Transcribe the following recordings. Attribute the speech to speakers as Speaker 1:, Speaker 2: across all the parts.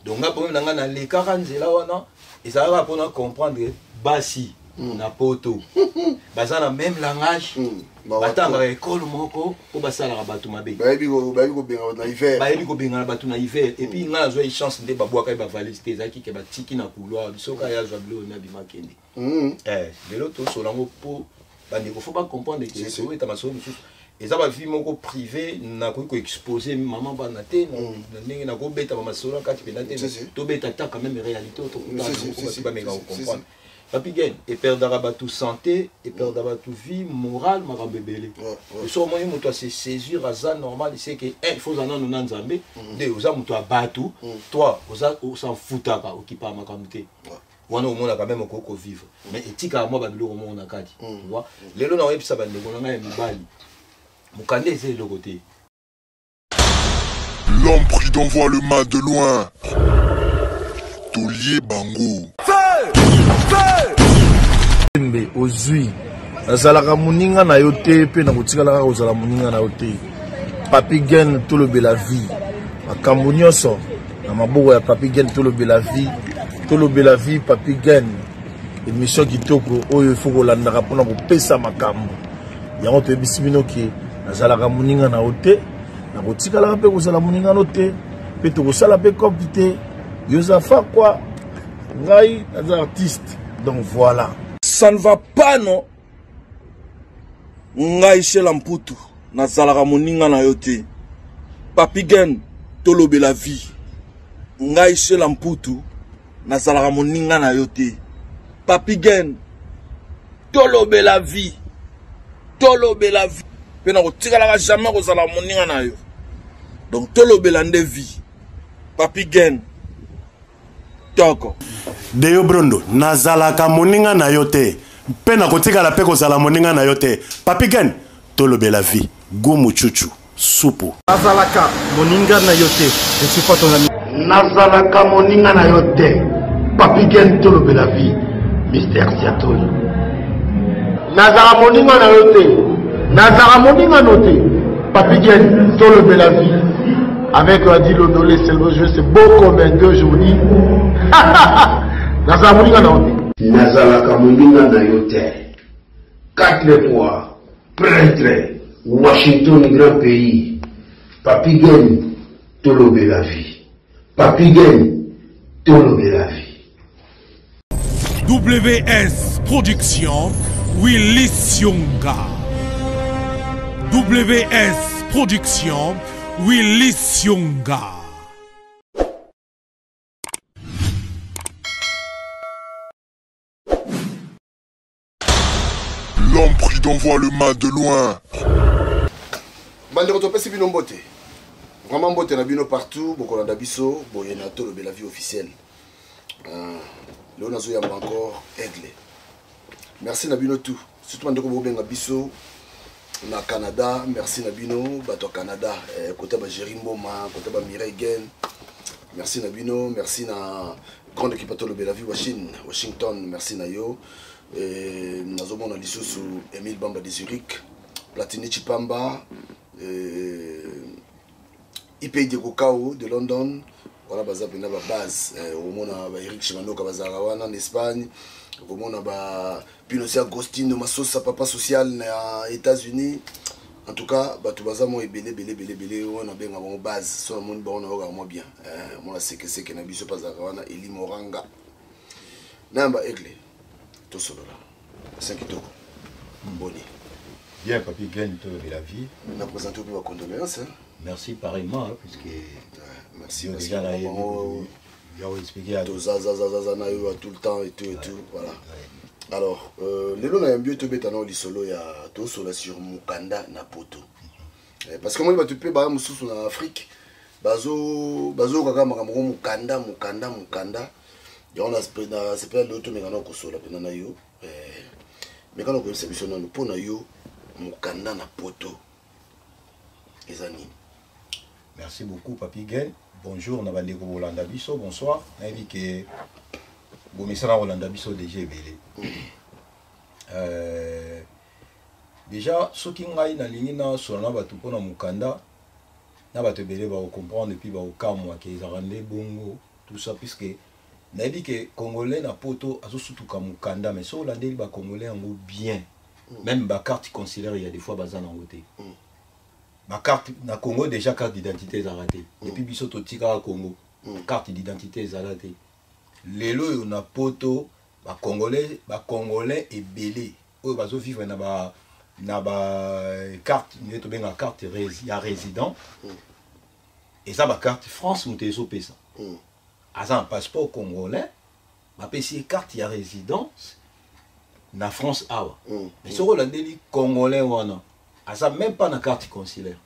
Speaker 1: Donc nga pour nga na les 40 là wana et ça va pour comprendre basi na poto baza na même langage batanga école moko po basala ka batu mabe
Speaker 2: bayebi ko benga na hiver
Speaker 1: na batu na hiver et puis nga zo chance de babwaka ba valiste zaki ke batiki na couloir bisoka ya zo blo na bimakende lelo to solango po bandi ko faut pas comprendre que c'est oui ta maso et ça va vie moko privé na ko exposer maman ba na te ndenge na ko beta ba maso ka ti penate to beta ta quand même réalité to pas méga comprendre Papi Gen, et perdra tout santé, et perdra tout vie morale, marabébélé. Et sur moi, il faut se saisir à ça normal, c'est que il faut en nous n'enzamber, de aux hommes toi battu, toi aux s'en fouta pas, au qui pas ma communauté. Wana au monde a quand même encore vivre. Mais éthique à moi, bah le monde a kadi. Tu vois, les lois n'ont pas ça, bah le monde a mis bali. Mukande c'est le côté.
Speaker 3: L'homme prudent voit le mal de loin. Tolier Bango.
Speaker 4: Mbe ozui azalaka muninga na yote pe na kotikala ozala muninga na yote Papi Gen tolobela vie makambo nyonso na maboko ya Papi Gen tolobela vie Papi Gen émission kitoko oyo ifo kolandaka mpona kopesa makambo yango toyebisi bino ke nazalaka muninga na yote na kotikala pe kozala muninga no te pe tokosala pe kopi te yozafa kwa ngai naza artiste. Donc voilà.
Speaker 5: Ça ne va pas, non? Ngai shela mputu nazalaka moninga na yote. Papi Gen tolobe la vie. Ngai shela mputu nazalaka moninga na yote. Papi Gen tolobe la vie. Pe na kotikala jamais kozala moninga na yo. Donc tolobe la nde vie. Papi Gen Toko.
Speaker 6: Deyo Brondo, nazalaka moninga na yote. Pena kotika la pe kozala moninga na yote. Papi Gen, tolobe la vie. Gomu chuchu, supu.
Speaker 4: Nazalaka moninga na yote. Je suis pas ton ami.
Speaker 7: Nazalaka moninga na yote. Papi Gen tolobe la vie. Mister Seattle. Nazalaka moninga na yote. Nazalaka moninga note. Papi Gen tolobe la vie. Avec Adi Lodolé, c'est le jeu, c'est beau comme un deux journées. Nazalaka moninga na yote. Nazalaka moninga na yote. 4 fois, prêtre, Washington, grand pays. Papi Gen, tolobe la vie. Papi Gen, tolobe la vie.
Speaker 8: WS Production, Willy Sionga. WS Production, Willy Sionga.
Speaker 3: L'homme prudent voit le mal de loin.
Speaker 2: Bandeko topesi bino mbote. Vraiment mbote na bino partout, bokolanda biso, boye na tolobe la vie officielle. Léon Azo yamba encore Aigle. Merci na bino tout. Surtout bandeko bobenga biso na Canada, merci na bino bato Canada, côté ba Jerimboma, côté ba Mireille Gen. Merci na bino, merci na grande équipe tolobe la vie Washington, merci na yo. Nazomona lisusu Emile Bamba de Zurich, Platini Chipamba, IPI de Kokao de London, voilà baza pena ba base, omona ba Eric Chimanoka bazara wana en Espagne, omona ba Pinocia Agostino Masosa papa social na États-Unis. En tout cas, bato baza mo ebele wana benga bon base, so mon bon na mo bien. Moi c'est que na biso bazara wana Eli Moranga. Namba Aigle. Tout solo là. 5 kitoko. Boni.
Speaker 1: Bien, Papi Gen, de la vie.
Speaker 2: On a présenté au peu condoléances.
Speaker 1: Merci pareillement, hein, puisque.
Speaker 2: Merci.
Speaker 1: Déjà là, il y a expliqué à
Speaker 2: tout ça, tout le temps et tout. Voilà. Alors, les lois n'ont bien été dans le solo, il y a tout sur Mukanda na poto. Parce que moi, je vais te sous en Afrique. Bazo kaka makamoko Mukanda. On a c'est pas l'autre mais on a kosola pena yo mais quand on connaît cette mission pour na yo Mukanda na poto ezani.
Speaker 1: Merci beaucoup Papi Gen. Bonjour na bandeko Rolanda Biso, bonsoir. Na dit que bomesara Rolanda Biso déjà belé. Déjà soki ngai na lingi na sona batu pona Mukanda na batu belé ba comprendre puis ba okamwa ke za rende bongo tout ça, puisque n'a dit que Congolais na poto azo surtout comme Mukanda, mais sur la délire ba Congolais en bien. Même ba carte consulaire il y a des fois bazan en côté. Ma carte na Congo déjà carte d'identité raté. Depuis biso to tika Congo, carte d'identité raté. Lelo on a poto ba Congolais et belé. Oyo bazo vivre na ba carte ni to benga carte ya résident. Et ça ba carte France mutezo pesa. Asa un passeport congolais, ma PC carte ya résidence na France awa. Mais ce rôle ndeli congolais wana, asa même pas na carte consulaire.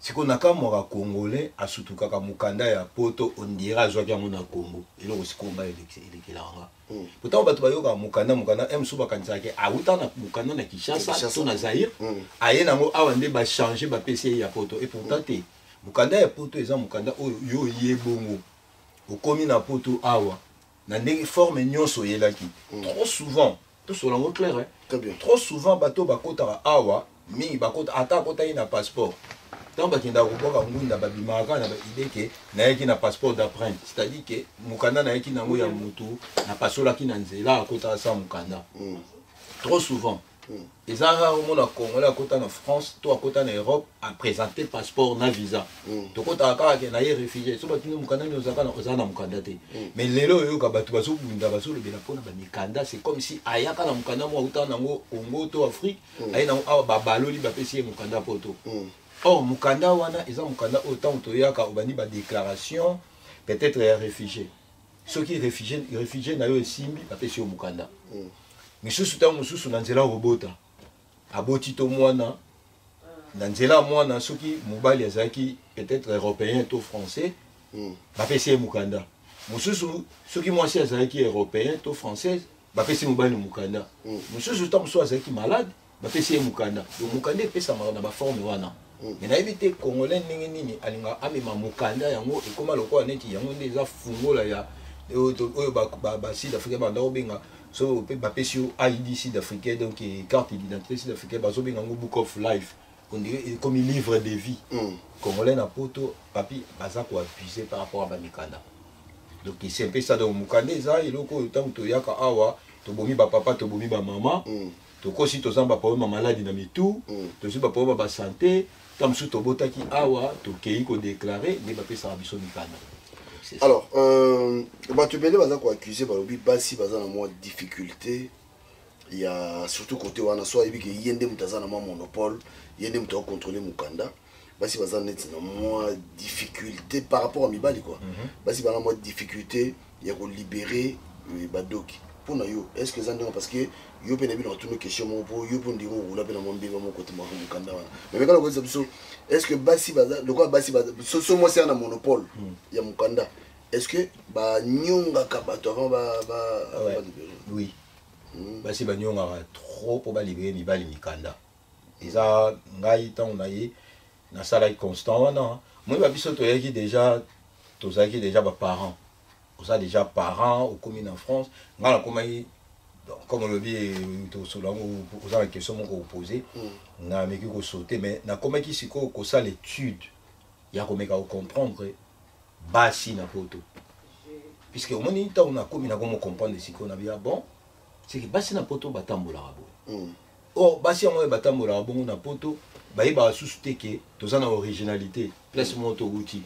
Speaker 1: Si qu'on a comme un congolais a surtout kaka mukanda ya poto on dira zo ya mona Congo. Et là aussi combat il là. Pourtant bato bayoka mukanda m suba kanisa ke a uta na mukanda na Kinshasa to na Zaïre. Aye nango awa nde ba changer ba PC ya poto et pourtant te mukanda ya poto eza mukanda oyo yo yebongo. Au commis na poto awa na ndenge forme nyonso yelaki. Trop souvent tout sur l'angle clair hein.
Speaker 2: Très bien.
Speaker 1: Trop souvent bato bakota awa mi bakota ata kota ina passeport. Tant bakinda ruboka ngunda babimaka na idée que na yeki na passeport d'apprenti, c'est-à-dire que mukanda na yeki nango ya mutu na pasola ki na nzela akota sa mukanda. Trop souvent. Et ça au monde congolais akota na France, to akota na Europe a présenter passeport na visa. To kota ka ke na ye réfugié, so batino mukanda ni ozaka na ozana mukanda te. Mais lelo yo ka batu baso bunda baso le bela pona ba mikanda, c'est comme si ayaka na mukanda mo uta nango Congo to Afrique, ayi na ba baloli ba pesi mukanda poto. Or, Mukanda wana, ils ont Mukanda autant que Toyaka, Obani, ba déclaration, peut-être réfugié. Ceux qui réfugiés, n'a eu simbi, pas sur Mukanda. Mais sous ce temps, sous Nanzela Robota, Abotito Moana, Nanzela Moana, ceux qui, Moubal Yazaki, peut-être européen, tout français, pas sur Mukanda. Ceux qui, moi, c'est Yazaki européen, tout français, pas sur Moubal Mukanda. Mais sous ce temps, soit Yazaki malade, pas sur Mukanda. Donc Mukanda, il peut s'amarrer dans la forme wana. Mais na évité congolais nini alinga amema mukanda yango et comment le quoi neti yango déjà fungola ya ba sud africain banda obenga so pe ba pesio ID sud africain donc carte d'identité sud africain bazo benga ngo book of life on dirait comme un livre de vie congolais na poto papi baza ko appuyer par rapport à ba mikanda donc c'est un peu ça donc mukanda za iloko tant to yaka awa to bomi ba papa to bomi ba maman to ko si to zamba problème maladie na mitu to si ba problème ba santé. Comme si tu as dit awa, tu as déclaré, mais tu as dit
Speaker 2: alors, tu peux accuser par le basi bazana moins difficulté. Il y a surtout côté où on a soit il y a des mutazana moins monopole, il y a des mutazana contrôler Mukanda. Basi bazana net moins difficulté par rapport à Mibali quoi. Basi bazana moins difficulté, il y a qu'on libérer Badoki. Pour nous, est-ce que ça parce que yo pe na bino tunu question mo po yo pondi ngo la pe na mombe ba mo côté mo Mukanda wana mais quand on dit ça est-ce que basi baza le quoi basi baza so moi c'est un monopole ya Mukanda est-ce que ba nyonga ka bato avant
Speaker 1: oui basi ba nyonga trop pour ba libérer Mibali Mikanda eza ngai tant na ye na sala constant wana moi ba biso to yaki déjà tozaki déjà ba parents on a déjà parents au commune en France ngala komai comme on le dit, vous avez la question que vous posez, on a sauté, mais on a ça l'étude, il y a comprendre basi na poto. Puisque au moment où on a comprendre ce qu'on a bien bon, c'est que basi na poto batambola rabo. Or basi on batambola rabo na poto, ba iba sous-té que tous en originalité, place moto outil.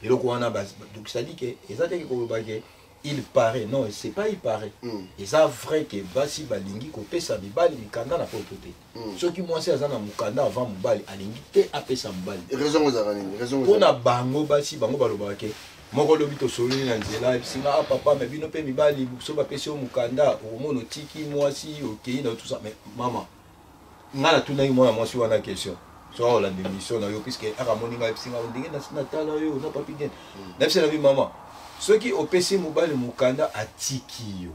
Speaker 1: Et donc on a donc ça dit que exactement comme bagage il paraît, non, c'est pas il paraît. Et ça vrai que basi balingi ko pesa mibali mikanda na pototé. Ceux qui moi c'est ça na mukanda avant mibali alingi te apesa mibali.
Speaker 2: Raison aux arani, raison aux.
Speaker 1: Pour na bango basi bango balobake. Moko lobi to solo na nzela singa papa mais bino pe mibali so ba pesa mukanda au mono tiki moi si OK na tout ça mais maman. Ngala tuna moi si wana question. So la démission na yo puisque aramoni nga singa ndenge na tala yo na papi gen. Na pesa na maman. Ceux qui ont PC Mobile Mukanda a tiki.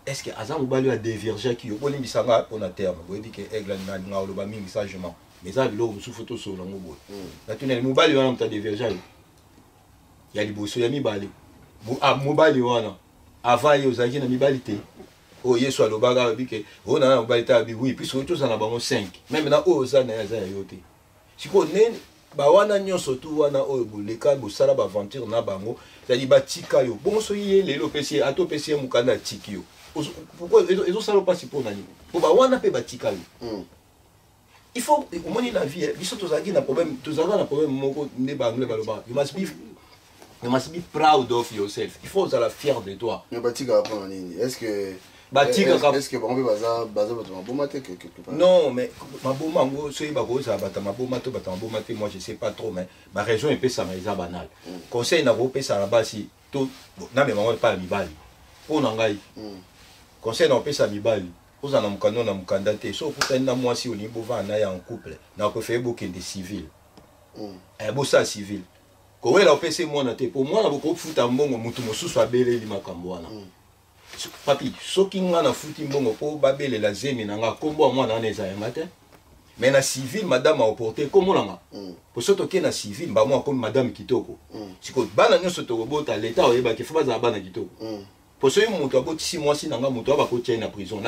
Speaker 1: Est-ce que Azan Mobile a dévergé qui ont mis ça pour un terme? Vous dites que Aigle n'a pas mis sagement. Mais ça, il sous photo sur le mobile. La tunnel Mobile, il a dévergé. Il y a des bossos, il y a mis balé. Mobile, avant, il y a des mibalité. Oh, il y a soit le bagarre, on a un mobile, oui, puis surtout, ça n'a pas 5. Même maintenant, oh, ça n'a pas été. Si on est. Ba wana nyonso tu wana oyo boleka bosala ba aventure na bango c'est-à-dire batika yo bon so yé lelo pesi ato pesi mukanda tiki yo pourquoi ils ça pas si pour nani pour ba wana pe batika yo il faut au moins la vie ils sont tous na problème moko ne ba anglais baloba you must be proud of yourself il faut être fier de toi
Speaker 2: mais batika pas nani est-ce que bon baza maboma te quelque part
Speaker 1: non mais maboma ngo so ba ko ça bata maboma to bata maboma te moi je sais pas trop mais ma région est ça mais ça banal conseil na ko ça là-bas si tout na mais maman pas mibali pour ngai conseil na ko ça mibali pour ça na mukando na mukanda te so pour na moi si au niveau va na ya en couple na ko faire beaucoup de civil bo ça civil ko wela opese moi na te pour moi na ko futa mbongo mutu mosusu abele li makambo wana papi soki nga na futi mbongo po babele la zemi na nga kombo mwana na eza yanga te mais na civil madame a opporté kombo na nga po soto ke na civil ba mwa comme madame kitoko siko bana nyoso to bota l'état oyeba ke fa za bana kitoko po so mutu aboti 6 mois si na nga mutu aba ko tia na prison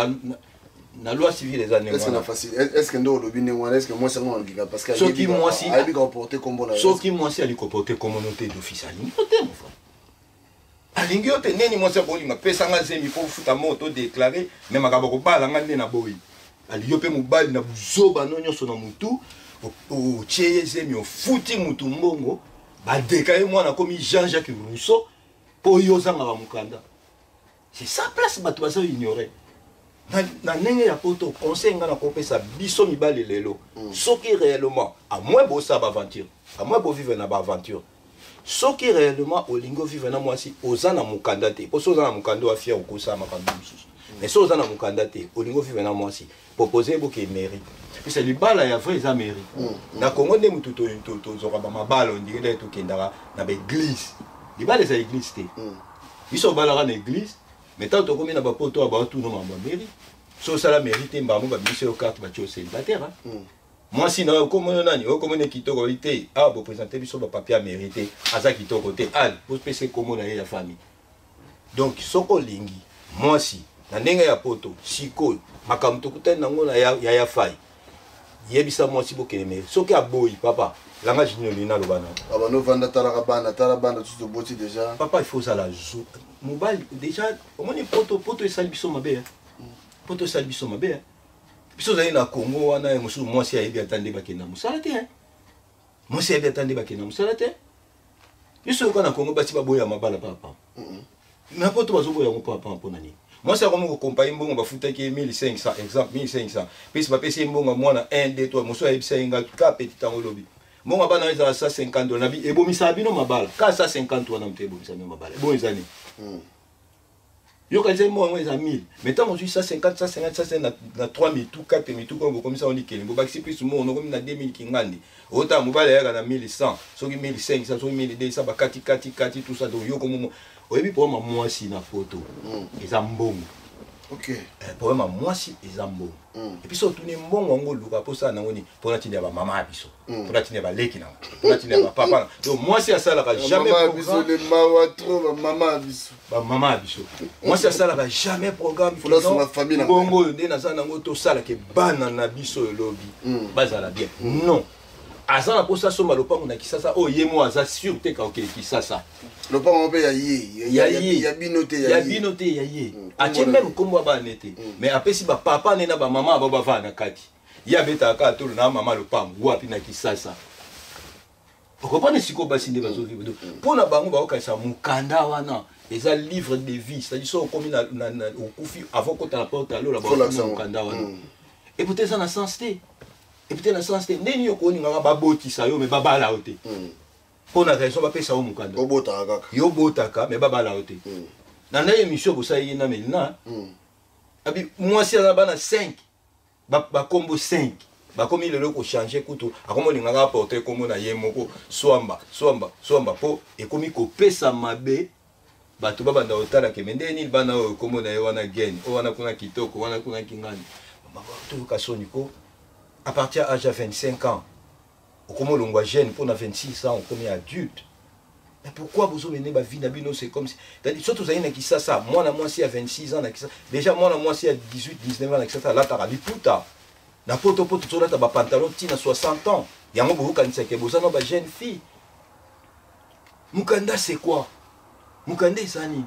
Speaker 1: na loi civile les années
Speaker 2: est-ce que na facile est-ce que ndo lobi ne wana est-ce que moi seulement on giga parce que
Speaker 1: soki moi si
Speaker 2: a bi opporté kombo na
Speaker 1: soki moi si ali comporter communauté d'office ali noté mon frère alingi yo te neni mwasi akolinga pesa nga zemi po futa moto déclaré me makaba kobala nga nde na boyi ali yo pe mobali na buzoba no nyonso na mutu otie ye zemi ofuti mutu mbongo badeka ye mwana komi Jean-Jacques Rousseau po yo ozangaka mokanda c'est ça place bato baza ignoré na ndenge ya poto conseil nga na kopesa biso mibali lelo soki réellement à moins bosa baventure à moins bo vivre na baventure soki réellement olingo vivre na mwasi ozana mukanda te po so ozana mukanda wa fier okosa makambo mususu mais so ozana mukanda te olingo vivre na mwasi proposer boke mairie puis c'est libala ya vrai za mairie na Congo nde mutu to zoka ba mabala ondire to kendara na ba église libala za église te biso balaka na église mais tant to komi na ba poto ba tout no mamba mairie so sala mairie te mbamo ba biso yo carte ba tio célibataire moi si na comme nani o comme ne kitoko ité ah bo présenter biso ba papier mérité aza kitoko te al pour pese comme na ya famille donc soko lingi moi si na ndenge ya poto siko makamto kutana nango na ya fai yebisa moi si bokene mais soki aboyi papa langa jino lina lobana
Speaker 2: aba no vanda tala banda tout boti déjà
Speaker 1: papa il faut ça la joue mobile déjà au moins poto esali biso mabe poto esali biso mabe biso zali na Congo wana musu mwasi ayebi atande bakenda musala te mwasi ayebi atande bakenda musala te biso ko na Congo basi baboya mabala papa na poto bazoboya ngo papa mpona nini mwasi akomo ko compagnie mbongo bafuta ki 1500 exemple 1500 puis ba pesi mbongo mwana 1 2 3 musu ayebi sainga ka petit tango lobi mbongo bana eza 150 na bi ebomisa bino mabala ka 150 wana mte ebomisa bino mabala bon ezani yo quand j'ai moi à 1000 mais tant aujourd'hui ça 50 ça 50 ça c'est na 3000 tout 4000 tout comme ça on dit que les bobaxi plus moi on comme na 2000 kingandi autant mobile ya na 1100 soki 1500 soki 1200 ba kati tout ça donc yo comme oyebi pour moi si na photo ils ambongo
Speaker 2: OK
Speaker 1: pour moi si ils ambongo et puis surtout ni mbongo ngo luka pour ça na ngoni pour na tinya ba mama biso pour na tinya ba leki na pour na tinya ba papa donc moi si ça la jamais
Speaker 2: biso le mawa trop mama biso
Speaker 1: ba mama biso moi si ça la jamais programme
Speaker 2: pour la famille na
Speaker 1: bongo nde na ça na ngo to sala ke bana na biso lobby bazala bien non asa na posa so malopango na kisasa o yemo aza sûr te ka okeli kisasa
Speaker 2: lopango mpe ya binote
Speaker 1: ya ye atie même kombo ba nete mais apesi ba papa nena ba mama ba bava na kati ya beta ka to na mama lopango wapi na kisasa okopane siko basi nde bazo vivre pona bango ba okasa mukanda wana eza livre de vie c'est-à-dire so comme na okufi avant ko ta porte alo la ba mukanda wana et peut-être ça na sens te et peut-être na sens te neni yo ko ninga ba botisa yo me babala ote pour la raison ba pesa o mukanda yo botaka me babala ote na na émission ko sa yina melina abi moi si na bana 5 ba combo 5 ba komi lelo ko changer kutu akomo linga ga porter komo na yemoko swamba po e komi ko pesa mabe bato baba nda otala ke mendeni bana o komo na yo wana gen o wana kuna kitoko wana kuna kingani baba to ka soniko à partir à 25 ans au comment l'on jeune pour 26 ans on comme adulte mais pourquoi vous avez une vie d'abino c'est comme si surtout ça qui ça moi si à 26 ans déjà moi si à 18 19 ans etc là tu as dit puta na poto tout là tu as pantalon tina 60 ans il y a beaucoup quand c'est que vous avez une jeune fille mukanda c'est quoi mukanda ezani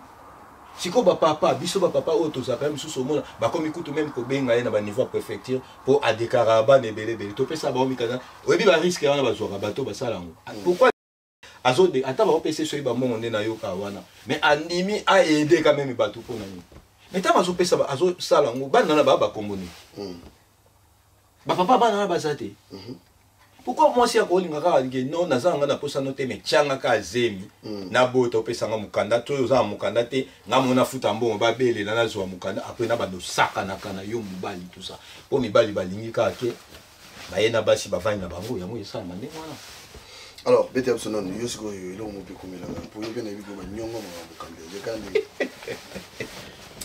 Speaker 1: siko papa biso papa oyo tozaka mosusu omona bakomi kutu même kobenga ye na baniveau ya préfecture mpo adeklara bana ebelebele topesa bango mikanda oyebi bariske wana bazwaka bato basala yango pourquoi ata baopesa soki bamongo nde nayoka wana mais andimi aede quand même bato mpo na yo mais ntango azosala yango bana na baa bakomboni bapapa bana na baza te pourquoi mwasi akolinga kaka ke non naza nga na posa no te me tianga ka azemi na bota opesanga mukanda to oza mukanda te nga mona futa mbongo babelela nazwa mukanda après na bando sakanaka na yo mobali tout ça po mibali balingi kaka ke baye na basi bavandi na bango yango esalama ndenge wana.
Speaker 2: Alors bete absolument yo sikoyo eloko mope komelanga po yo pena ebiko banyongo mokanda zekande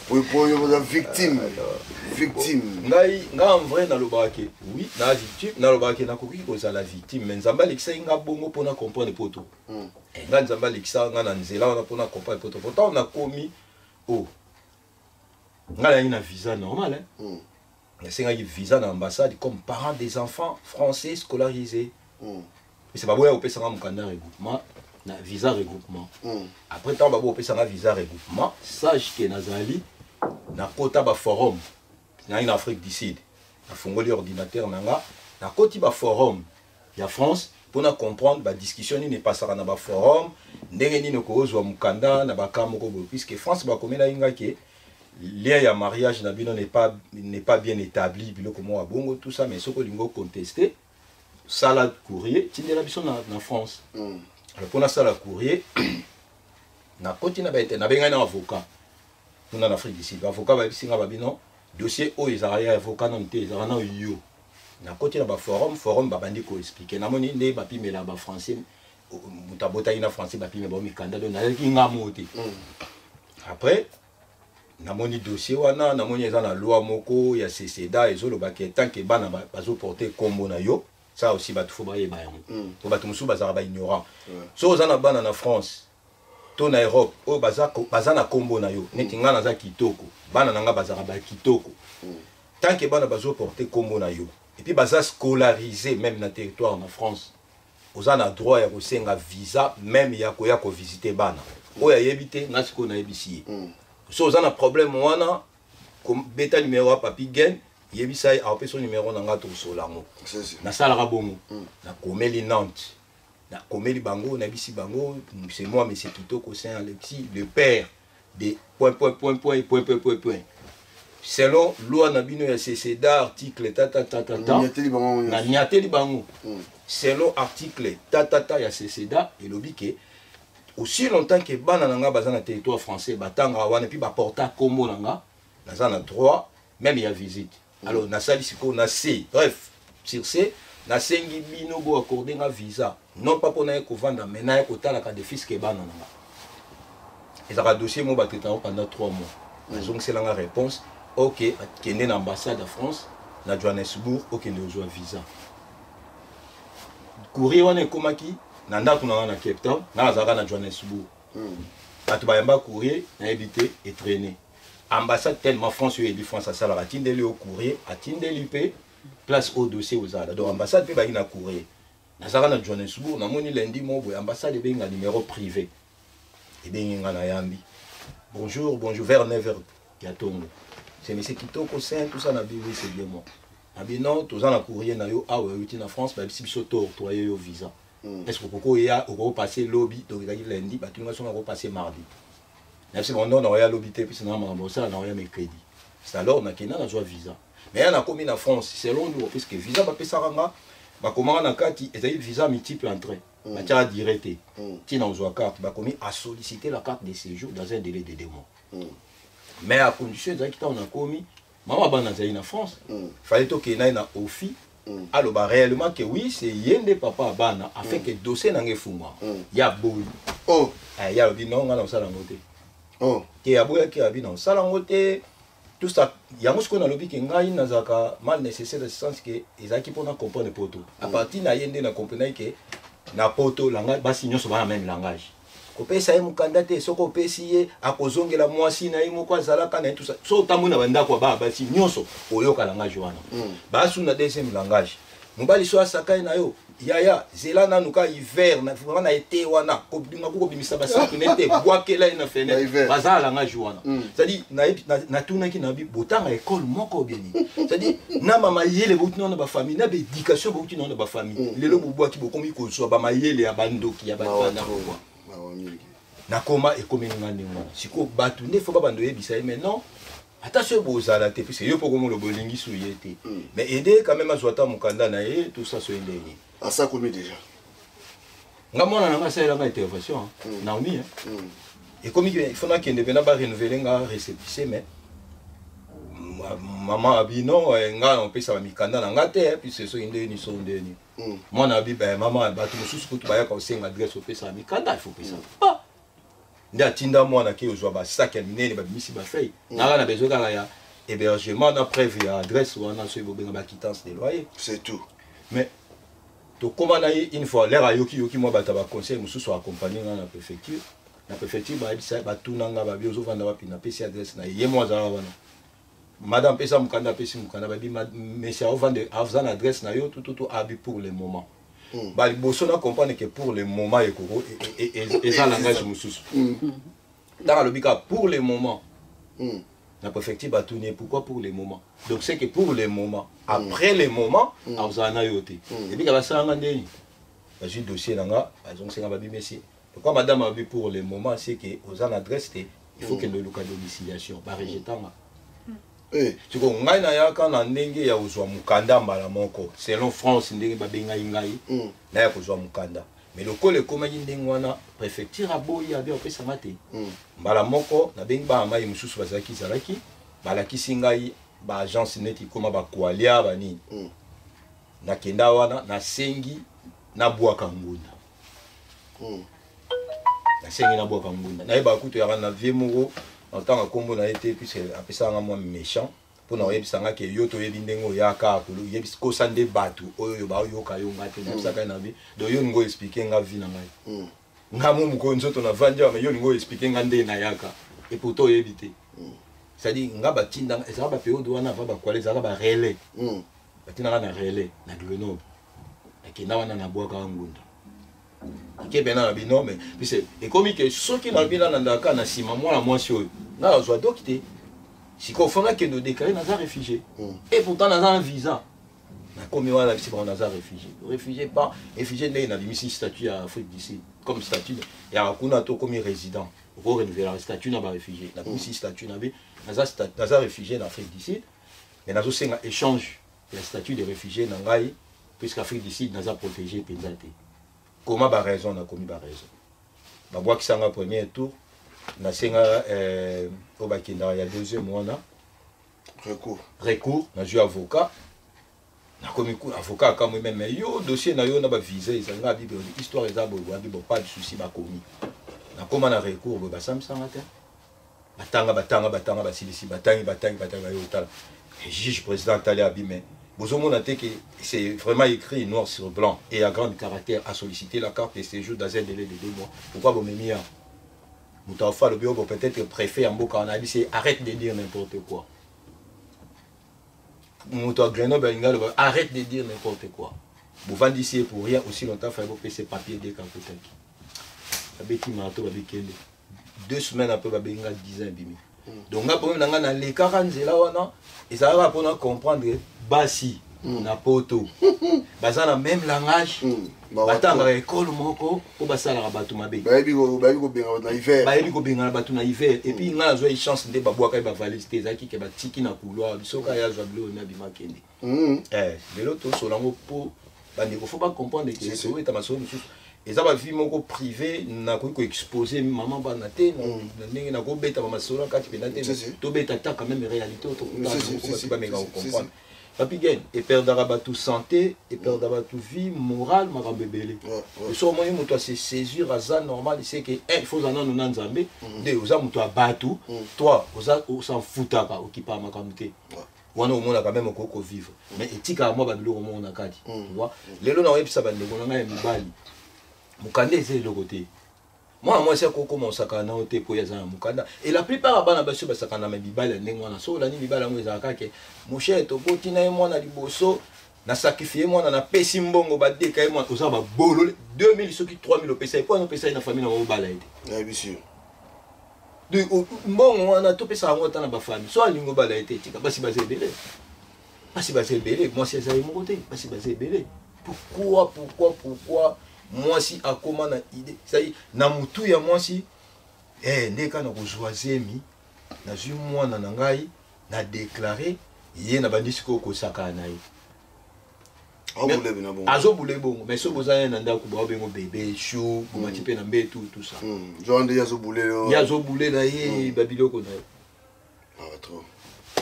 Speaker 2: pour yo victime
Speaker 1: ngai en vrai nalobaka ke oui na victime nalobaka ke nakoki kozala victime mais nzambe alekisa nga bongo mpona comprendre poto nga nzambe alekisa nga na nzela wana mpona comprendre poto pourtant nakomi o nga nayi na visa normal nasengaki visa na ambassade comme parent des enfants français scolarisés. C'est pas bon opesanga mukanda regroupement na visa regroupement après tant babo opesanga visa regroupement sache que nazali na kota ba forum na en Afrique du Sud na fongoli ordinateur nanga na koti ba forum ya France pour na comprendre ba discussion ni passera na ba forum ndenge ni ko ozwa mukanda na ba kamoko puisque France ba komela inga ke lien ya mariage na bino n'est pas bien établi biloko mo bongo tout ça mais soko lingo contester salade courrier tindela biso na France alors pour na salade courrier na koti na bete na benga na avocat na Afrique du Sud avocat ba bisinga ba bino dossier o ezara ya avocat na nte ezara na yo na koti na ba forum ba bandi ko expliquer na moni nde ba pimela ba français mutabota ina français ba pimela ba mikanda do na ki ngamote après na moni dossier wana na moni ezana loi moko ya CCDA ezolo ba ke tant que bana bazo porter kombo na yo ça aussi ba faut ba yeba yango to ba tumusu bazara ba ignorant so ozana bana na France to na Europe o baza na kombo na yo neti nga na za kitoko bana nanga bazara ba kitoko tant que bana bazo porter kombo na yo et puis baza scolarisé même na territoire en France ozana droit ya kosenga visa même ya ko visiter bana o ya yebite ngasiko na yebisi so ozana problème wana comme beta numéro papi gen yebisa a opé son numéro na ngato solango na sala bongo na komeli Nantes na komeli bango na bisi bango c'est moi mais c'est Kitoko Saint Alexis le père des point selon loi na bino ya CCDA article na niateli bango selon article ya CCDA et lobike aussi longtemps que bana nanga baza na territoire français batanga wana puis ba porta kombo nanga naza na droit même ya visite. Alors na sali siko na C bref sur C na sengi bino bo accorder nga visa non pas pour na ko vendre mais na ko tala ka défi que bana nanga ezaka dossier mo bateta pendant 3 mois donc c'est la réponse OK kende na ambassade de France na Johannesburg OK ndio zo visa courrier wana komaki na ndako na Cape Town na zaka na Johannesburg bato bayamba courrier na éviter et traîner ambassade tellement France et France à ça atindeli au courrier atindeli pe place au dossier aux ala donc ambassade pe baina courrier na zaka na Johannesburg na moni lundi mo boy ambassade benga numéro privé et benga na yambi bonjour vers 9h Katongo c'est monsieur Kitoko Saint tout ça na bibi c'est bien moi abi non tous en courrier na yo a ouais na France ba biso biso to yo visa est-ce que pourquoi il y a au passer lobby donc il lundi ba tout le monde passer mardi. Merci bon non ya lobby te puis c'est normalement ça na ya mercredi. C'est alors na kena na joie visa. Mais on a commis en France selon nous parce que visa ba pesa ranga ba comment na kati ezali visa multiple entrée. Matière directe. Tina ozo carte ba commis à solliciter la carte de séjour dans un délai de 2 mois. Mais à condition ezali kita on a commis maman bana zali na France. Fallait to kena na ofi. Alors bah réellement que oui c'est yende papa bana a fait que dossier n'angé fumwa ya boy oh ya le non ngala sala ngote oh ke ya boya ke abi non sala ngote tout ça ya musko na lobi ke ngai na zaka mal nécessaire de sens que ezaki pona comprendre poto à partir na yende na comprendre que na poto langage basi nyoso bana même langage kopesa ye mukanda te soko pesi ye akozongela mwasi na ye moko azalaka na tout ça so tamona banda kwa ba basi nyoso oyoka langage wana basu na deuxième langage mobali so asakai na yo yaya zela nanu ka hiver na vraiment na été wana kobinga ko bimisa basaku nete bwakela na fenêtre bazala nga joana c'est-à-dire na tunaki na bi botanga école moko bieni c'est-à-dire na mama yele botino na ba famille na éducation botino na ba famille lelo bobwaki bokomi ko so ba mayele ya bandoki ya bana ko na koma ekomenga ndinga siko batu ne faut pas bando yebisa mais non attention bozala te parce que yo poko mo lo bolingi souyete mais aider quand même azwata mukanda na ye tout ça so ndeni.
Speaker 2: À ça combien déjà?
Speaker 1: Nga mona nanga ça la intervention Naomi et comme il faut qu'il ne vienne pas renouveler nga récépissé mais maman abino nga on peut ça mikanda na nga te puis c'est so ndeni so ndeni moi na bi ben maman ba tout sous tout ba ya ka osenga adresse au pesa mikanda il faut que ça pas nda tinda moi na ki ozwa ba sac ya minene ba misi ba fay na besoin ka ya hébergement na prévu adresse ou na so bobenga ba quittance de loyer
Speaker 2: c'est tout
Speaker 1: mais to comment une fois l'air à yoki moi bata ba conseil mususu soit accompagné dans la préfecture ba bisa ba tunanga ba biozo vanda ba pina pesi adresse na ye moi za wana madame pesa mukanda pesi mukanda ba bi monsieur ovande avzan adresse na yo tout abi pour le moment ba liboso na comprendre que pour le moment et ça langage mususu dans le bika pour le moment la préfecture va tourner. Pourquoi pour les moments? Donc c'est que pour les moments, après les moments, on a yoté. Et puis ça a un dossier là, donc c'est un messie. Pourquoi madame a vu pour les moments, c'est que aux en adresse, il faut qu'elle ait le cas de domiciliation, par rejetant. Tu vois, on a ya quand on ndenge ya uzwa mukanda mbala moko. Selon France ndenge babenga ingai, na ya kuzwa mukanda. Mais le col est comme une wana préfecture à boyi a bien fait ça maté. Mbala moko na bengi ba mai mususu bazaki zalaki, balaki singai ba agence neti koma ba koalia bani. Na kenda wana na sengi na bwaka ngunda. Na sengi na bwaka ngunda. Na yeba kutu ya na vie moko en tant que combo na été puisque après ça nga moi méchant. Pour nous yebisanga ke yo to yebindengo yaka kulu yebisiko sande batu oyo ba yo ka yo ngate na saka na bi do yo ngo expliquer nga vi na ngai nga mu ko nzoto na vanja mais yo ngo expliquer nga nde na yaka et pourtant yebité ça dit nga batinda ça ba période wana va ba kwale za ba relais batinda na relais na Grenoble et na wana na boaka ngunda ke bena na bino mais puis et comme que soki na bina na ndaka na sima moi mwasi oyo nga azwa dokité. Si on fait que nous déclarer dans un réfugié, et pourtant dans un visa, comme on a un réfugié, réfugié pas, réfugié n'est pas mis statut à Afrique d'ici, comme statut, et à Kunato comme résident, pour renouveler la statut dans un réfugié, la mis statut dans un réfugié d'Afrique d'ici, mais dans un échange le statut de réfugié dans Gaï, puisqu'Afrique d'ici dans un protégé pénalité. Comment ba raison n'a commis ba raison? Ba bois qui s'en a premier tour. Na senga au Bakinda il y a 2 mois na recours na jeu avocat na komi avocat comme même yo dossier na yo na ba visa ezanga bible histoire ezabo wabi bo pas de souci ba komi na koma na recours ba samsanga te batanga basilisi batangi yo tala juge président tali abime bozomona te que c'est vraiment écrit noir sur blanc et à grand caractère à solliciter la carte de séjour dans un délai de 2 mois. Pourquoi vous m'aimez le bureau peut-être préfet en Boka, on a dit c'est arrête de dire n'importe quoi. Arrête de dire n'importe quoi. Vous vendez ici pour rien aussi longtemps, il faut faire ces papiers dès qu'on peut t'inquiéter. 2 semaines après, il y a 10 ans. Donc, on a les 40 là, et ça va pour comprendre Bassi, na poto. Baza na même langage. Batanga école moko pour basala batu mabe.
Speaker 2: Bayebi ko benga na hiver.
Speaker 1: Bayebi ko benga batu na hiver et puis nga zo chance de babwa ka ba valiste zaki ke ba tiki na couloir bisoka ya zo blo na bimakende. De l'autre solango po bandi ko faut pas comprendre que c'est oui ta maso et ça va vie moko privé na ko exposer maman ba na te na ndenge na ko beta mama sola kati pe na te to beta ta quand même réalité auto ko pas méga comprendre. Papi Gen, et perdra tout santé, et perdra tout vie, morale, marambébélé. Et sur moi, il se saisir à ça normal, il sait que il faut en nous n'enzambe, de aux âmes toi battu, toi aux s'en foutent pas, qui pas ma camité. On a au monde quand même au coco vivre. Mais éthique à moi, badlo au monde à Kadi. Tu vois, les lois n'ont pas de on a un bali. Mukande c'est le côté. Moi c'est quoi comment ça kana ote ko yaza mukanda et la plupart bana baso basakana me bibala ndengwana so la ni bibala ngo ezaka ke mon cher to botina e mwana liboso na sacrifier moi na pesi mbongo ba deka moi oza ba bolo 2000 soki 3000 opesa et pour opesa na famille na mo bala ide
Speaker 2: bien sûr
Speaker 1: de mbongo wana to pesa ngo ta na ba famille so alingo bala ite tika basi baze belé moi c'est ça mon côté basi baze belé pourquoi moi si akoma na idée ça y na mutu ya moi si ndeka na kozwa zemi na zwi mwana na ngai na déclarer yé na bandisi ko saka na ye azo boule bongo mais so bozana na ndako ba bengo bébé chou bomati pe na mbe tout ça
Speaker 2: Joande yazo boule
Speaker 1: na ye babiloko na ye
Speaker 2: trop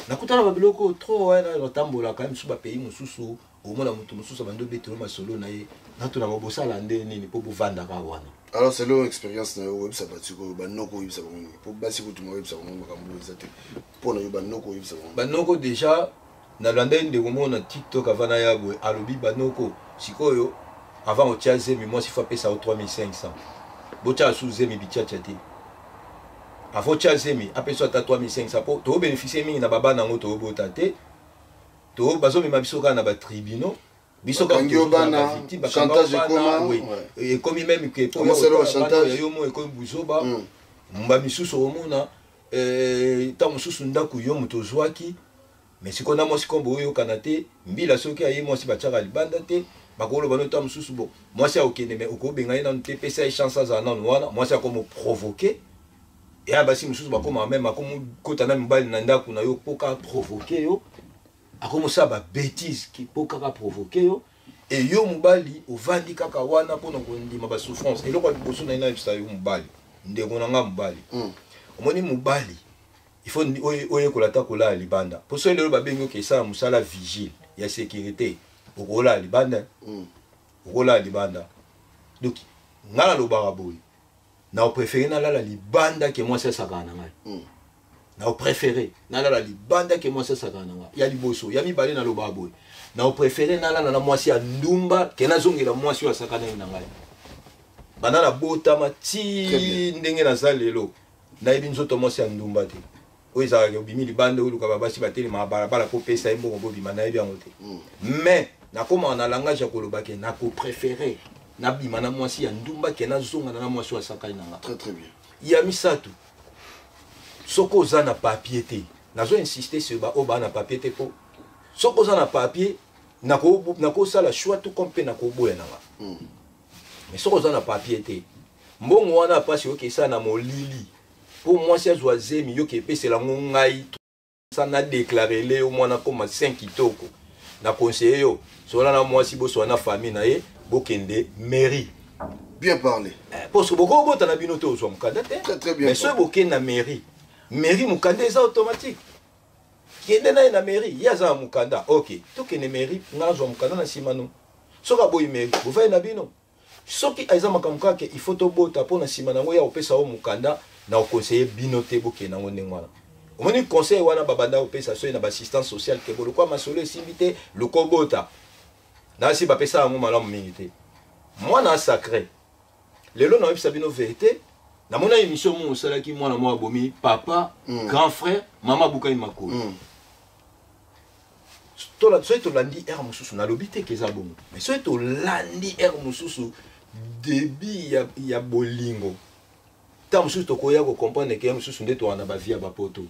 Speaker 1: nakutana babiloko trop wana lotambola quand même sous ba pays mususu au moins mutu mususu bando betelo masolo na ye nato na bosala nde nini po bovanda ka wana.
Speaker 2: Alors c'est leur expérience na web ça batiko banoko web ça bongo po basi ko tuma web ça bongo makambo ezate po na yo banoko web ça bongo
Speaker 1: banoko déjà na landa nde komona TikTok avant na yabwe alobi banoko sikoyo avant otiaze mi moi si faut pesa au 3500 botia sous mi bichacha te avant otiaze mi apeso ata 3500 po to bénéficier mingi na baba nango to bota te to bazo mi mabisoka na ba tribunal biso comme bana
Speaker 2: chantage
Speaker 1: et comme même que pour
Speaker 2: chantage
Speaker 1: yo mo ko buzoba mba misusu omona ta mususu ndaku yo muto zwaki mais si qu'on a moi si kombo yo kanate mbila soki ayi moi si bachaka libanda te bakolo bano ta mususu bo moi si okene mais oko benga na TP ça chance za na wana moi si comme provoquer et abasi mususu bakoma même akomo kota na mbali na ndaku na yo poka provoquer yo akomo ça ba bêtise qui poka provoquer yo et yo mubali ovandi kaka wana pona ko ndima ba souffrance et lokwa boso na ina bisa yo mubali ndeko na nga mubali omoni mubali il faut oye kolata kola libanda pour ça le ba bengo ke ça musala vigile ya sécurité okola libanda okola libanda donc ngala lo baraboy na préféré na la libanda que moi c'est ça kana ngai na préféré na la libanda que moi c'est ça kana ngai ya liboso ya mibale na lo baraboy na préféré na la moi si ndumba ke na zongela moi si asakana na ngai banana botama ti ndenge na zalelo na ibi nzoto moi si ndumba te oza yo bimi libanda uluka babasi bateli mabarabara po pesa imbo ngo bima na ibi angote mais na koma na langage ya koloba ke na ko préféré na bima na moi si ndumba ke na zonga na moi si asakana na ngai
Speaker 2: très bien
Speaker 1: ya misatu soko za na papier te nazo insister sur ba oba na papier te po soko za na papier nako sala choix tout comme pe nako boya nanga mais soko za na papier te mbongo wana pasi oke sa na molili pour moi c'est zoazemi yo ke pese la ngai ça na déclarer le au moins na comme 5 kitoko na conseiller yo sola na moi si boso na famille na ye bokende mairie
Speaker 2: bien parlé
Speaker 1: parce que boko bota na bino to zo mukanda te
Speaker 2: très bien
Speaker 1: mais so bokende na mairie mukanda eza automatique kende na mairie yaza mukanda OK tokende mairie ngazo mukanda na simano soka boy mairie bovai na bino soki aiza makamka ke il faut to bota pona simana ngo ya opesa o mukanda na conseiller bino te bokende ngo ndengwana omoni conseil wana babanda opesa so na assistance sociale ke bolo kwa masolo simbite le kobota na si bapesa ngo malamu mingi te mwana sacré lelo na opesa bino vérité na mona émission mo salaki mwana mo abomi papa grand frère mama bukai makolo tola to landi er mususu na lobité keza bongo mais so to landi er mususu débit ya bolingo ta mususu to koya ko comprendre que mususu ndeto wana ba via ba poto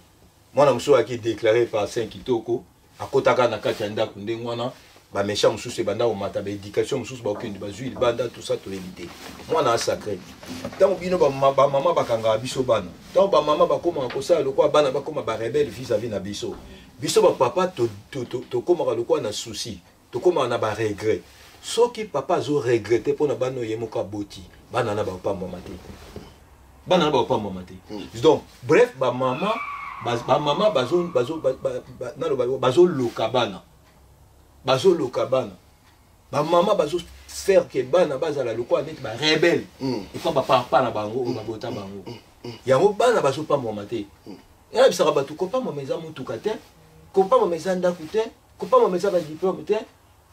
Speaker 1: mwana mususu aki déclaré par 5 kitoko akotaka na kati ya ndako ndengwana ba méchant mususu banda o mata ba éducation mususu ba okende ba zui banda tout ça to éviter mwana sacré tant bino ba mama bakanga biso bana tant ba mama bakoma ko ça lokwa bana bakoma ba rebelle vis-à-vis na biso biso ba papa to koma lokwa na souci to koma na ba regret soki papa zo regretter pona bano yemoka boti bana na ba pa mama te bana na ba pa mama te donc bref ba mama bazo lokabana ba mama bazo faire que bana bazala lokwa net ba rebelle il faut ba papa na bango ba bota bango yango bana bazo pa mama te ya bisaka batu ko pa mama eza mutuka te ko pa mama eza ndaku te ko pa mama eza ba diplôme te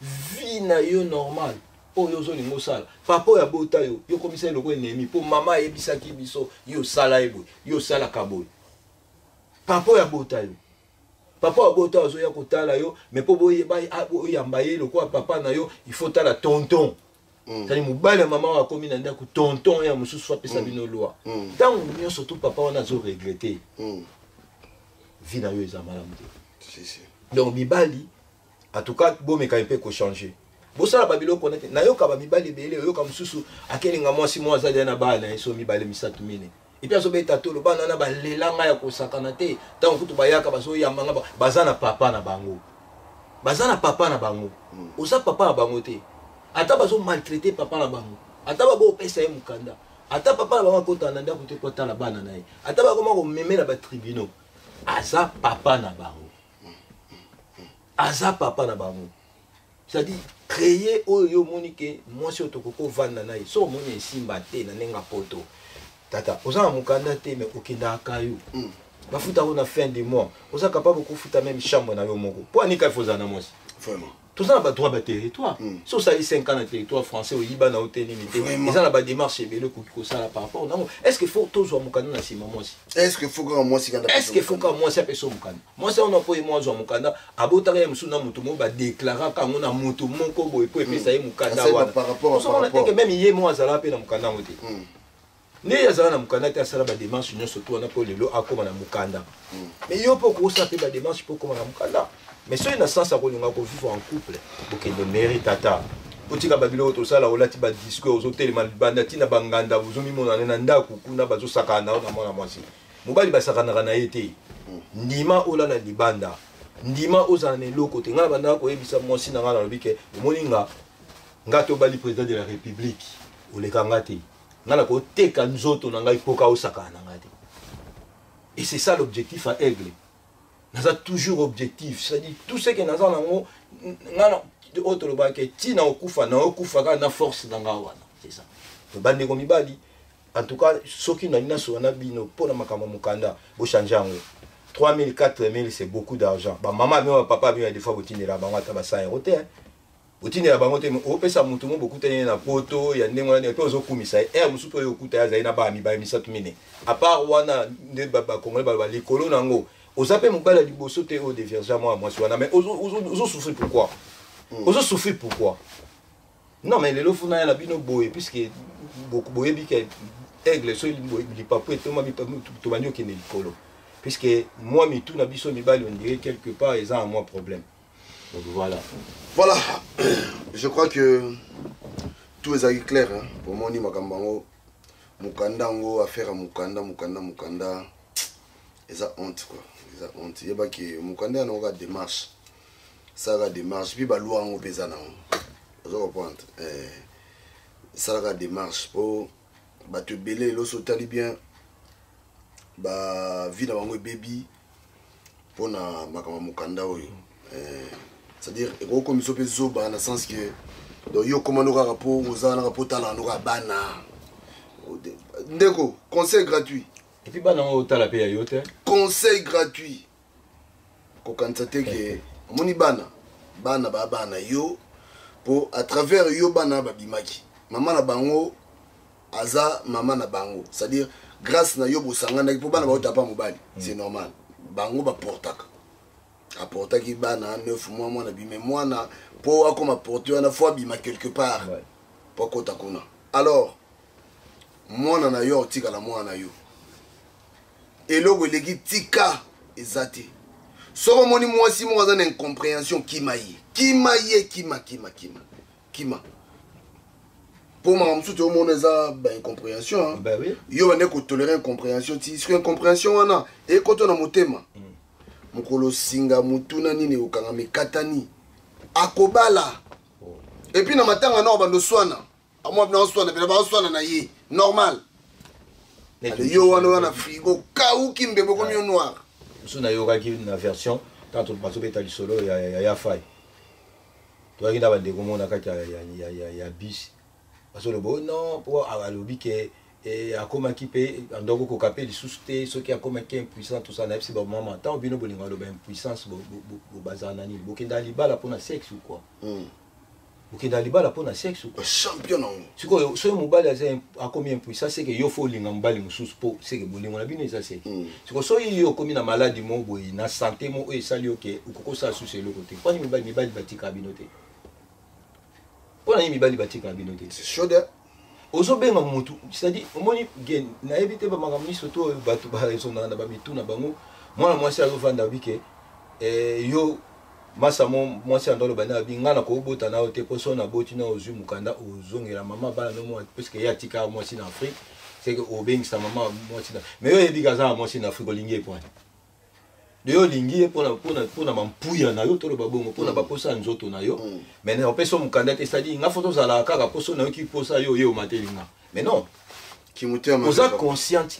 Speaker 1: vie na yo normal oyo zo lingo sala papa ya bota yo yo komisa loko ennemi po mama ebisaki biso yo sala ebo yo sala kaboy papa ya bota yo papa abota azoya kotala yo mais po boye ba oyamba ye lokwa papa na yo il faut tala tonton tali mobali ya mama akomi na ndako tonton ya mosusu apesa bino loi ntango nyonso to papa wana azoregrete vie na yo eza malamu te donc mibali en tout cas bomeka mpe kochanger bosala babiloko na te nayoka bamibali ebele oyoka mosusu akelinga mwasi mwa azali na bana ye so mibale misatu mine et puis azobeta tolo bana na balelanga ya kosakana te ntango kutu bayaka bazoyambanga baza na papa na bango oza papa na bango te ata bazo maltraiter papa na bango ata babo opesa ye mukanda ata papa na bango akota na ndako te po tala bana na ye ata bakoma komemela batribunaux aza papa na bango c'est-à-dire créer oyo monique mwasi otokoko vanda na ye so moni esimba te na nenga poto tata oza na mukanda te mais okendaka yo bafuta ko na fin du mois oza capable kofuta même chambre na yo moko po anika ifozana na mwasi
Speaker 2: vraiment
Speaker 1: tout ça ba droit ba territoire so ça 5 ans na territoire français au Liban au tenini te ils ont ba démarche ebele ko sala par rapport non est-ce qu'il faut toujours mukanda na sima mwasi
Speaker 2: est-ce qu'il faut que mwasi kanda
Speaker 1: est-ce qu'il faut que mwasi apeso mukanda mwasi on a po moi zo mukanda abotaka ya msuna mutu mo ba déclarer ka ngona mutu moko boye po epesa ye mukanda wana
Speaker 2: par rapport
Speaker 1: so on a que même yé moi azala pe na mukanda ngote ne yazala na mukanda te asala ba démarche nyonso to na po lelo akoma na mukanda mais yo po ko sa pe ba démarche po koma na mukanda mais so ina sens à kolinga ko vivre en couple bokende mérite tata otika babilo to sala olati ba discours ozotel malbanda tina banganda bozomi mona na ndako kuna bazo sakana na mwana mwasi mobali basakana na yete ndima ola na libanda ndima ozana ne loko te ngala banda ko yebisa mwasi na ngala lobike moninga ngato bali président de la république oleka ngati ngala ko teka nzoto na ngai poka osakana ngati et c'est ça l'objectif à Aigle. Naza toujours objectif, c'est-à-dire tout ce que naza nango ngana autre banque tina okufa na force nanga wana, c'est ça. To bande ko mibali en tout cas soki na nina so na bino pona makama mukanda bo changer ngo 3000 4000 c'est beaucoup d'argent. Ba maman mais papa bien des fois botinela bango ta ba 100 € te. Botinela bango te o pesa mutu mo beaucoup tenir na poto ya ndengo na pe ozo kumisa musu to yokuta ya zaina ba mi ba misatu mine. À part wana ne baba congolais ba likolo nango aux appels mon bal à liboso te au dévergement moi mais aux souffrir pourquoi aux souffrir pourquoi non mais les lots font la bino boy puisque beaucoup boy bi que aigle so il pas pour tout mami tout manio qui n'est colo puisque moi mi tout na biso mi bal on dirait quelque part ils ont un moins problème donc voilà
Speaker 2: je crois que tout est clair hein pour moi ni makambango mukanda ngo affaire mukanda eza honte quoi eza honte yeba ke mukanda na oka démarche ça la démarche puis ba loi ngo pesa na ozo comprendre ça la démarche pour ba te belé lo sotali bien ba vie na bango baby pour na makama mukanda oyo c'est-à-dire eko komiso pe zoba na sens que donc yo komando ka rapport ozana rapport tala no ka bana ndeko conseil gratuit.
Speaker 1: Et puis bana otala pe ya yote
Speaker 2: conseil gratuit ko kantate ke moni bana bana yo pour à travers yo bana babimaki maman na bango aza maman na bango c'est-à-dire grâce na yo bosangana pour bana ba otapa mobali c'est normal bango ba portaka apportaki bana 9 mois mwana bimé mwana po akoma porter na fois bima quelque part pour kota kuna alors mwana na yo tika la mwana yo eloko eleki tika ezate soko moni mwasi moko aza na incompréhension kima po maka mosusu te omona eza baincompréhension yo bande kotolere incompréhension ti soki incompréhension wana ekoto na motema mokolo singa mutuna nini okanga mikatani akobala epuis na matanga nao bando swana amwa bina oswana pena baoswana na ye normal yo wana frigo kauki mbebo comme yo noir
Speaker 1: so na yokaki na version tant bato beta lisolo ya fai to akinda bande komona kati ya bis parce le bon non pour alobi ke akomaki pe ndoko ko kapé lisusu te soki akomaki impuissant tout ça na psi ba maman tant bino bolinga lo ba impuissance bo bazana ni bokenda libala pour na sexe ou quoi okenda libala mpona sexe
Speaker 2: champion nango
Speaker 1: sikoyo soki mobali akomi impuissant seke yo fo olinga mobali mosusu mpo seke bolingo na bino eza seke sikoyo soki yo okomi na maladi mo boye na santé mo oyo esali yo ke okokosala susu eloko te mpona mibali batikaka bino te mpona ye mibali batikaka bino te ozobenga motu c'est-à-dire omoni gen nayebi te bamakambo nyonso to oyo bato baresonaka na bamitu na bango mwana mwasi azovanda bike yo masa mwasi ando aloba na bi nga na kobota na yo te mpo so na boti na ozwi mokanda ozongela mama bana no mwa puisque ye atika mwasi na Afrique c'est que obengisa mama mwasi na mais yo yebi kaza mwasi na Afrique olingi ye pwani yo olingi ye mpona mampuya na yo toloba bongo mpona baposa nzoto na yo mais opesa mokanda te c'est-à-dire nga fo tozala kaka poso nayoki posa yo ye omatelinga mais non oza consciente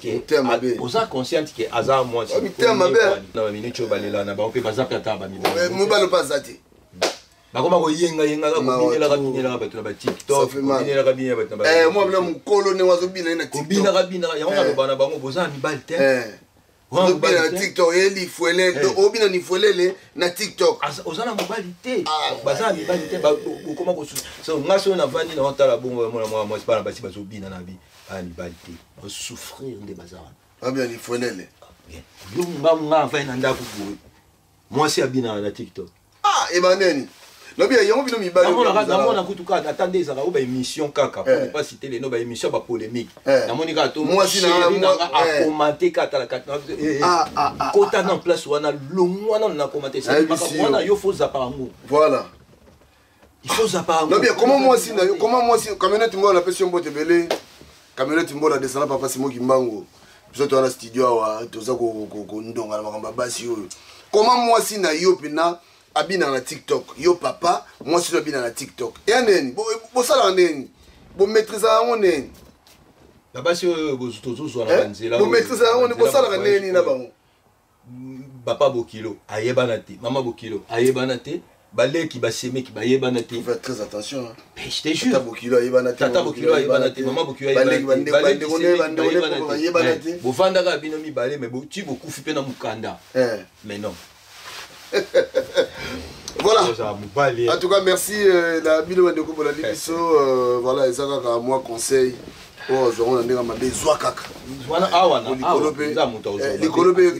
Speaker 1: ke aza mwasi na baminute oyo balela na bango mpe baza mpe ata
Speaker 2: bamibali mpe aza te
Speaker 1: bakoma koyengayengaka kobinelaka bato na batiktok kobinelaka bina bato na
Speaker 2: mwa bina mokolo ndenge azobina ye na
Speaker 1: kobinaka yango naloba na bango boza na mibali te
Speaker 2: obina na tiktok ye lifuelele obina lifuelele na tiktok
Speaker 1: oza na mobali te baza na mibali te okoma kosu nga soyo navandi na otala bongo mona mwa mwasi bana basi bazobina na bana mibali te osouffrir nde baza wana
Speaker 2: abina lifuelele
Speaker 1: yo nga avai na ndako boye mwasi abinaka na tiktok
Speaker 2: ebaneni lobi yango bino mibali
Speaker 1: namona kutu kaka ata nde ezalaka o baémission kaka po ne pas citer leno baémission bapolémique namoni kaka to mwasina akomante kaka kota na place wana longo wana na komante wana yo fo zapaka yango
Speaker 2: voilà
Speaker 1: il faut zapaka yango
Speaker 2: lobi comment mwasi camionnette mbola napesi yo mbote ebele camionnette mbola descendant papa Simoki Mbango biso towana studio awa toza kondonga na makambo ya basi oyo comment mwasi na yo pena abina na TikTok yo papa moi si abina na TikTok ya neni bo sala neni bo maîtriser yango neni
Speaker 1: babasi oyo bozozwa na banzela
Speaker 2: bo maîtriser yango bo sala neni na bango
Speaker 1: papa bokilo ayebana te mama bokilo ayebana te baleki basemeki bayebana te
Speaker 2: faites très attention
Speaker 1: je te jure
Speaker 2: tata bokilo ayebana te
Speaker 1: tata bokilo ayebana te mama bokilo ayebana te bovandaka bino mibale mais ti bokufi mpe na mokanda mais non.
Speaker 2: Voilà. En tout cas, merci la bino de ko la biso voilà ezaka ka moi conseil oh zorona ndinga mabezo kaka
Speaker 1: wana awana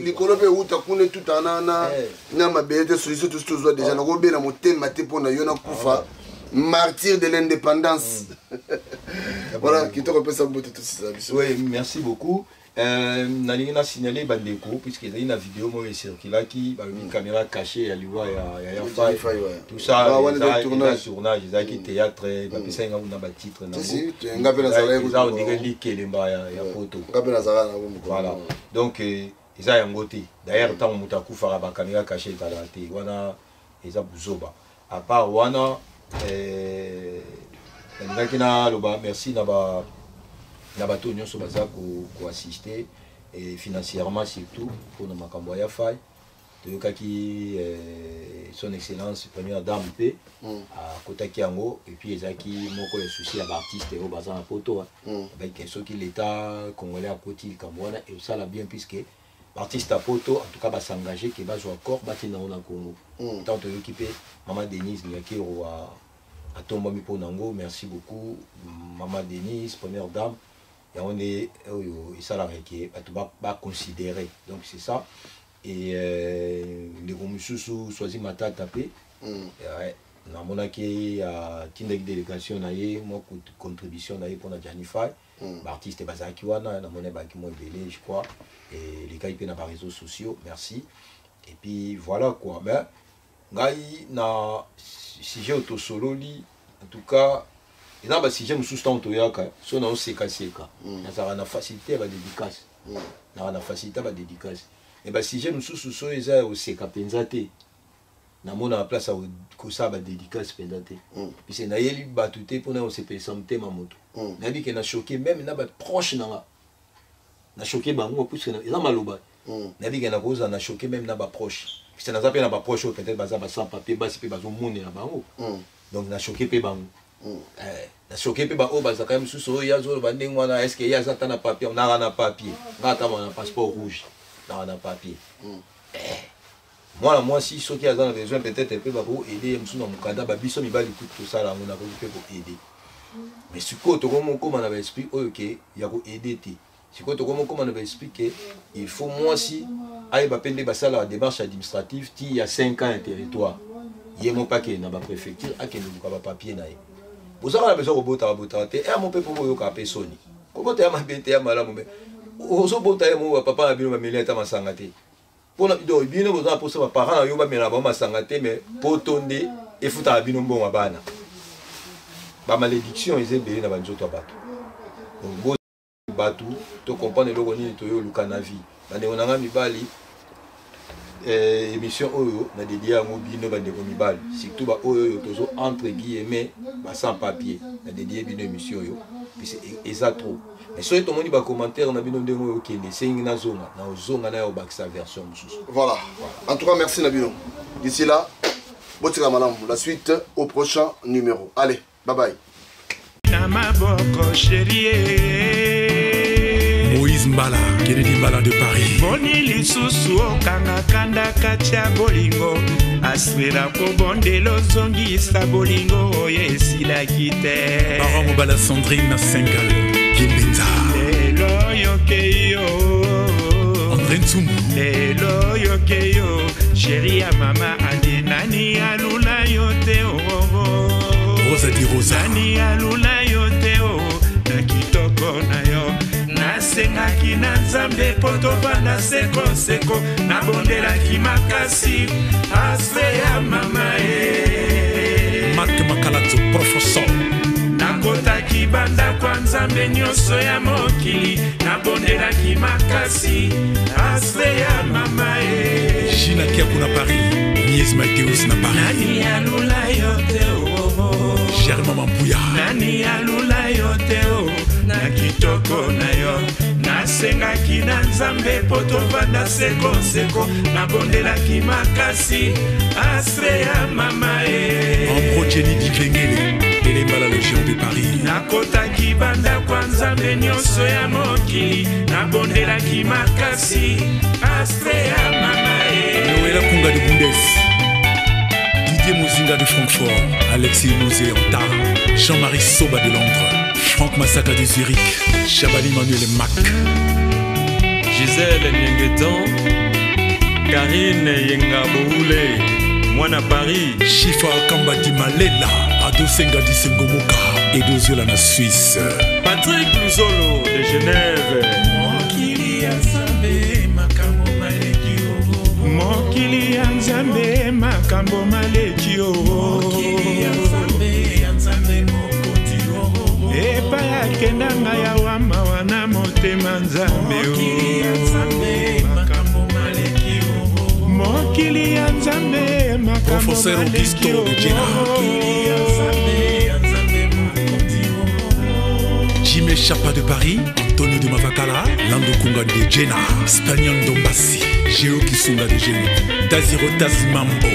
Speaker 2: likolobe uta kune tutana na mabete solution tout ce déjà na ko bena motema te pona yona kufa martyr de l'indépendance. Voilà, qui te repose un peu tout ça.
Speaker 1: Oui, merci beaucoup. Nalingi na signaler bandeko puisque il y a une vidéo moi circulé qui une caméra cachée à l'IWA ya tout ça tournage ça qui théâtre ba pesa nga na ba titre na
Speaker 2: ngape na zala
Speaker 1: ça on dirait likelemba ya photo
Speaker 2: ngape na zala na
Speaker 1: voilà donc ça yango te d'ailleurs tant mutaku fara ba caméra cachée tala te wana eza buzoba à part wana ngakina loba merci na ba na bato nyonso baza koassiste et financièrement surtout pour makambo ya fai toyokaki son excellence première dame pe akotaki yango et puis ezaki moko ya souci ya baartiste oyo baza na poto avec soki l'état congolais akoti likambo wana eosala bien puisque baartiste ya poto en tout cas basengage ke bazwa accord batinango na Congo tant toyoki mpe mama Denise Nyakero atombami mpo nango merci beaucoup mama Denise première dame on est salarié pas considéré donc c'est ça et les commissions choisi ma tapé na monaki à tindek délégation na ye moi contribution na ye pour na Janify artiste bazaki wana na monnaie baki mo belé je crois et les gars ils na réseaux sociaux merci et puis voilà quoi ben ngai na sujet auto solo li en tout cas et là, si j'aime sous-temps, son nom c'est cassé. Ça a une facilité à la dédicace. Ça a une facilité à la dédicace. Et bien, si j'aime sous-sous, ils ont aussi capenzate. Na mona place à kosa ba dédicace pendate. Puis c'est na yeli batute pour na on se peut santé ma moto. Na bi que na choqué même na ba proche na. Na choqué bango plus que na maloba. Na bi que na cause na choqué même na ba proche. C'est na zape na ba proche peut-être baza ba sans papier basi pe bazo mone na bango. Donc na choqué pe bango. Na choqué pe ba o baza quand même sous ya zo ba ndenge wana est-ce que ya za na papier na papier. Ngata na passeport rouge. Na papier. Moi, si ceux qui ont besoin peut-être un peu pour aider, je suis dans mon cadre, je suis dans tout ça, là, on a pour aider. Mais si tu on avait expliqué, ok, il y a aider. Si tu on avait expliqué, il faut moi si, aïe, la démarche administrative, il y a 5 ans un territoire. Il y a mon paquet dans la préfecture, il y a un papier. Vous avez besoin de botter, et mon peuple pour vous personne. Comment tu as ma bête à malade, mais vous avez mon papa a bien mêlé à ma sangate. Pour la vidéo, bien vous avez posé ma parent, il y a ma sangate, mais pour tomber, il faut avoir un bon abana. Ma malédiction est bien dans le bateau. Donc, bateau, tu comprends le logo ni toyo lukanavi. On a mis bali émission oyo na dédié à mobile bande ko mibali. Surtout ba oyo tozo entre guillemets ba sans papier. Na dédié bino émission yo. Puis c'est exact trop. Mais soyez tout le monde ba commentaire na bino ndengo yo kende sengi na zonga na yo ba sa version mususu.
Speaker 2: Voilà. En tout cas merci Nabino. D'ici là, botika malam. La suite au prochain numéro. Allez, bye bye.
Speaker 8: Moïse Mbala, Kennedy Mbala de Paris.
Speaker 9: Boni lisusu okanga kanda katia bolingo aswera ko bondelo zongisa bolingo oyesila kite.
Speaker 8: Baron Mbala Sandrine Sengal, Kimbenza.
Speaker 9: Lelo yokeyo
Speaker 8: André Ntsumbu.
Speaker 9: Lelo yokeyo chérie ya mama adenani alula yote
Speaker 8: Rosa di Rosa.
Speaker 9: Nani alula yote na kitoko na yo. Nasengaki na nzambe poto bana seko seko nabondelaki makasi aspe ya mama
Speaker 8: Marc Makalazo professeur.
Speaker 9: Nakotaki banda kwa nzambe nyonso ya mokili nabondelaki makasi aspe ya mama
Speaker 8: Gina Kiakou na Paris. Nies Mateus na Paris.
Speaker 9: Nani alula yote
Speaker 8: Germain Mampuya.
Speaker 9: Nani alula yote na kitoko na yo. Nasengaki na nzambe poto banda seko seko nabondelaki makasi asre ya mama
Speaker 8: Ambrogeni Diklengele. Elembala Légion de Paris.
Speaker 9: Nakotaki banda kwa nzambe nyonso ya mokili nabondelaki makasi asre ya mama
Speaker 8: Noëlla Kunga de Bundes. Didier Mouzinga de Francfort. Alexis Mouzé Anta. Jean-Marie Soba de Londres. Franck Massaka de Zurich. Chabali Manuel Mac.
Speaker 10: Gisèle Nyengetan. Karine Yengaboule. Mwana Paris.
Speaker 8: Chifa Kamba di Malela. Ado Senga di Sengomoka. Edo Zola na Suisse.
Speaker 10: Patrick Luzolo de Genève.
Speaker 9: Mokili ya Nzambe makambo maleki o. Mokili ya Nzambe makambo maleki o. Mokili ya Nzambe mokonzi o. Epa ya kendanga ya wama wana motema Nzambe o. Mokili ya Nzambe makambo maleki o. Mokili ya Nzambe makambo maleki o. Mokili ya Nzambe mokonzi o.
Speaker 8: Jimé Chapa de Paris. Antonio de Mavakala. Lando Kunga de Jena. Spagnon Dombassi. Géo Kisunga de Géo. Dazirotas Mambo.